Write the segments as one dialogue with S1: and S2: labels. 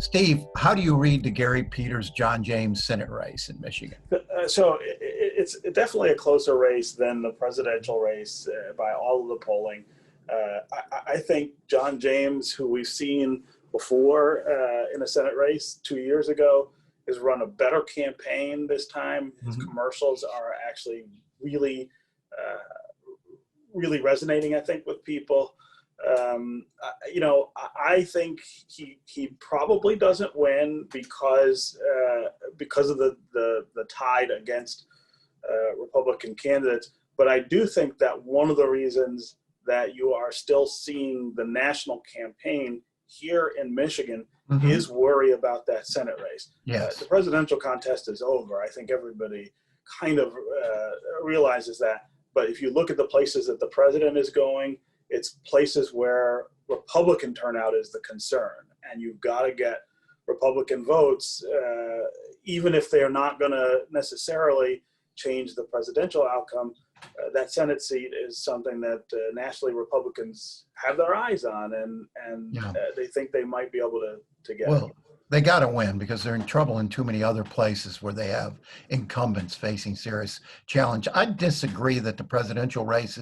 S1: Steve, how do you read the Gary Peters, John James Senate race in Michigan?
S2: It's definitely a closer race than the presidential race by all of the polling. I think John James, who we've seen before in a Senate race 2 years ago, has run a better campaign this time. His commercials are actually really, really resonating, I think, with people. I think he probably doesn't win because of the tide against Republican candidates. But I do think that one of the reasons that you are still seeing the national campaign here in Michigan is worry about that Senate race.
S1: Yes.
S2: The presidential contest is over. I think everybody kind of realizes that. But if you look at the places that the president is going, it's places where Republican turnout is the concern. And you've got to get Republican votes, even if they're not going to necessarily change the presidential outcome. That Senate seat is something that nationally Republicans have their eyes on, and they think they might be able to get.
S1: Well, they got to win because they're in trouble in too many other places where they have incumbents facing serious challenge. I disagree that the presidential race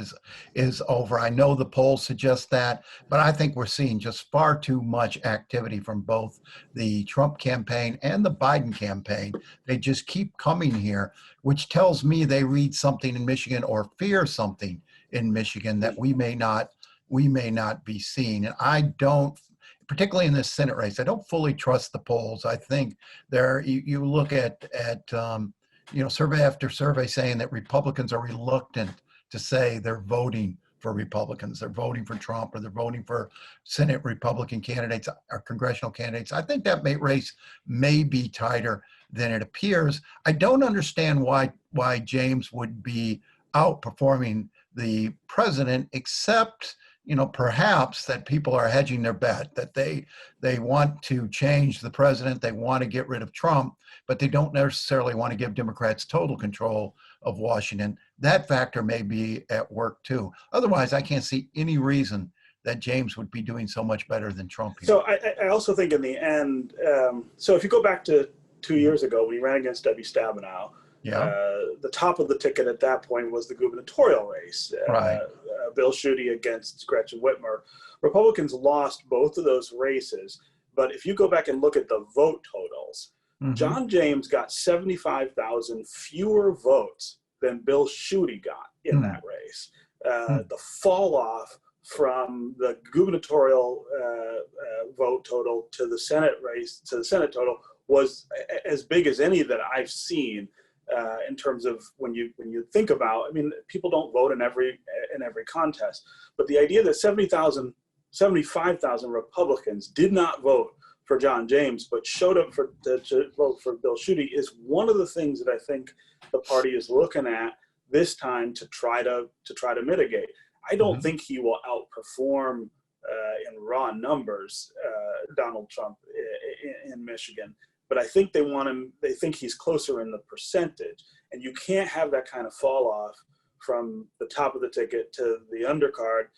S1: is over. I know the polls suggest that, but I think we're seeing just far too much activity from both the Trump campaign and the Biden campaign. They just keep coming here, which tells me they read something in Michigan or fear something in Michigan that we may not be seeing. And I don't, particularly in this Senate race, I don't fully trust the polls. I think you look at survey after survey saying that Republicans are reluctant to say they're voting for Republicans. They're voting for Trump or they're voting for Senate Republican candidates or congressional candidates. I think that race may be tighter than it appears. I don't understand why James would be outperforming the president, except perhaps that people are hedging their bet, that they want to change the president, they want to get rid of Trump, but they don't necessarily want to give Democrats total control of Washington. That factor may be at work too. Otherwise, I can't see any reason that James would be doing so much better than Trump here.
S2: So I also think in the end, so if you go back to 2 years ago when he ran against Debbie Stabenow, the top of the ticket at that point was the gubernatorial race.
S1: Right.
S2: Bill Schuette against Gretchen Whitmer. Republicans lost both of those races, but if you go back and look at the vote totals, John James got 75,000 fewer votes than Bill Schuette got in that race. The fall off from the gubernatorial vote total to the Senate race, to the Senate total, was as big as any that I've seen. In terms of when you think about, I mean, people don't vote in every contest, but the idea that 75,000 Republicans did not vote for John James, but showed up to vote for Bill Schuette is one of the things that I think the party is looking at this time to try to mitigate. I don't think he will outperform in raw numbers Donald Trump in Michigan. But I think they want him, they think he's closer in the percentage. And you can't have that kind of fall off from the top of the ticket to the undercard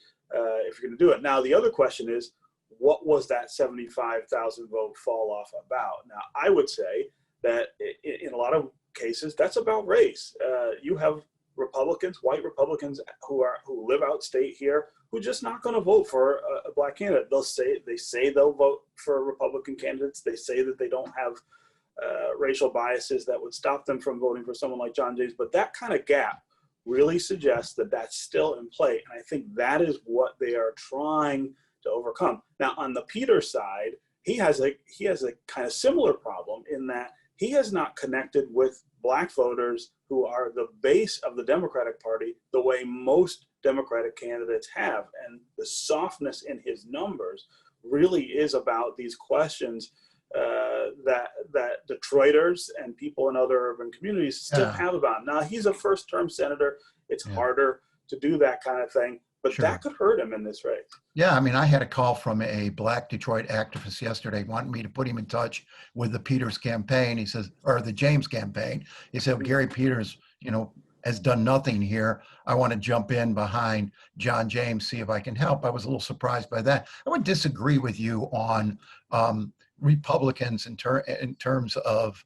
S2: if you're going to do it. Now, the other question is, what was that 75,000 vote fall off about? Now, I would say that in a lot of cases, that's about race. You have Republicans, white Republicans who live outstate here, who are just not going to vote for a black candidate. They say they'll vote for Republican candidates. They say that they don't have racial biases that would stop them from voting for someone like John James. But that kind of gap really suggests that that's still in play. And I think that is what they are trying to overcome. Now, on the Peters side, he has a kind of similar problem in that he has not connected with black voters who are the base of the Democratic Party the way most Democratic candidates have. And the softness in his numbers really is about these questions that Detroiters and people in other urban communities still have about him. Now, he's a first-term senator. It's harder to do that kind of thing, but that could hurt him in this race.
S1: Yeah, I mean, I had a call from a black Detroit activist yesterday wanting me to put him in touch with the Peters campaign. He says, or the James campaign. He said, Gary Peters, has done nothing here. I want to jump in behind John James, see if I can help. I was a little surprised by that. I would disagree with you on Republicans in terms of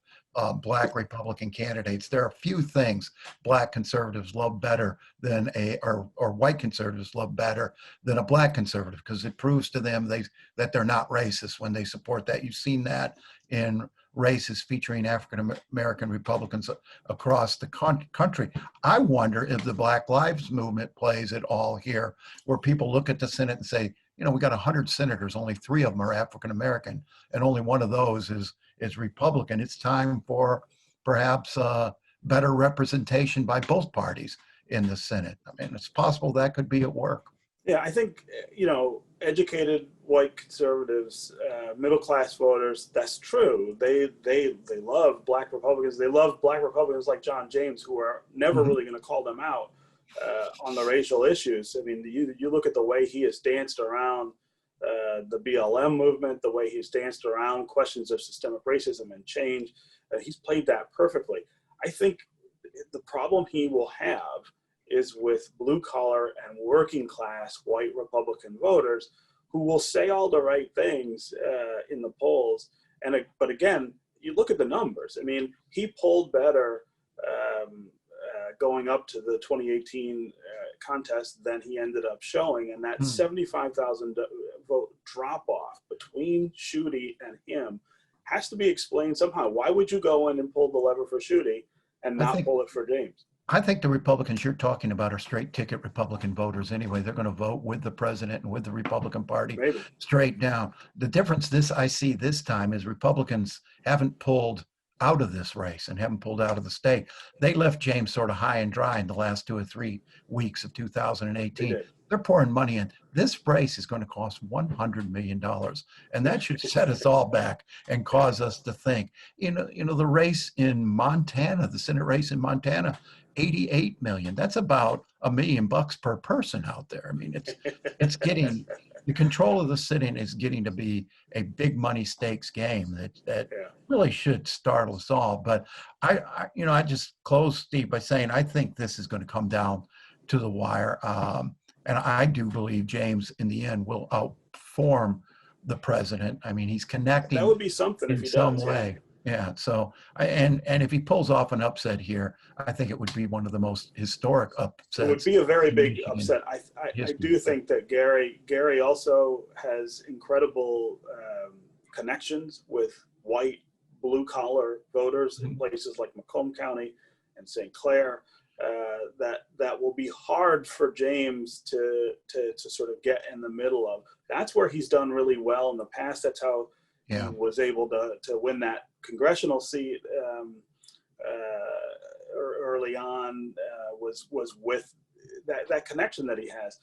S1: Black Republican candidates. There are few things Black conservatives love better than or white conservatives love better than a Black conservative, because it proves to them that they're not racist when they support that. You've seen that in races featuring African American Republicans across the country. I wonder if the Black Lives Movement plays at all here, where people look at the Senate and say, we got 100 senators, only 3 of them are African American, and only one of those is Republican. It's time for perhaps better representation by both parties in the Senate. I mean, it's possible that could be at work.
S2: Yeah, I think, educated white conservatives, middle-class voters, that's true. They love Black Republicans. They love Black Republicans like John James, who are never really going to call them out on the racial issues. I mean, you look at the way he has danced around the BLM movement, the way he's danced around questions of systemic racism and change. He's played that perfectly. I think the problem he will have is with blue collar and working class white Republican voters who will say all the right things in the polls. But again, you look at the numbers. I mean, he polled better going up to the 2018 contest than he ended up showing. And that 75,000 vote drop off between Schuette and him has to be explained somehow. Why would you go in and pull the lever for Schuette and not pull it for James?
S1: I think the Republicans you're talking about are straight ticket Republican voters anyway. They're going to vote with the president and with the Republican Party straight down. The difference I see this time is Republicans haven't pulled out of this race and haven't pulled out of the state. They left James sort of high and dry in the last 2 or 3 weeks of 2018. They're pouring money in. This race is going to cost $100 million. And that should set us all back and cause us to think. The race in Montana, the Senate race in Montana, $88 million. That's about $1 million per person out there. I mean, it's getting, the control of the sitting is getting to be a big money stakes game that really should startle us all. But I just close, Steve, by saying I think this is going to come down to the wire. And I do believe James in the end will outperform the president. I mean, he's connecting. That
S2: would be something if he
S1: some
S2: does,
S1: way. Yeah. So, and if he pulls off an upset here, I think it would be one of the most historic upsets.
S2: It would be a very big upset. I do think that Gary also has incredible connections with white blue collar voters in places like Macomb County and St. Clair. That will be hard for James to sort of get in the middle of. That's where he's done really well in the past. That's how he was able to win that congressional seat early on. Was with that connection that he has.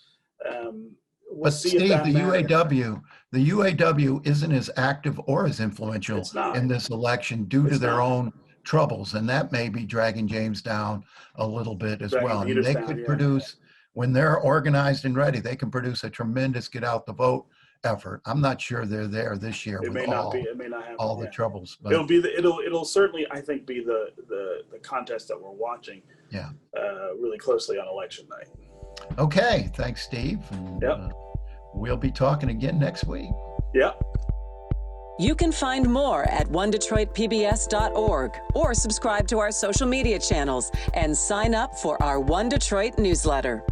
S1: But Steve, the UAW isn't as active or as influential in this election due to their own troubles, and that may be dragging James down a little bit as well. I mean, they could produce, when they're organized and ready, they can produce a tremendous get out the vote effort. I'm not sure they're there this year with all the troubles. But
S2: it'll certainly, I think, be the contest that we're watching really closely on election night.
S1: Okay, thanks, Steve. And, we'll be talking again next week.
S2: Yep.
S3: You can find more at onedetroitpbs.org or subscribe to our social media channels and sign up for our One Detroit newsletter.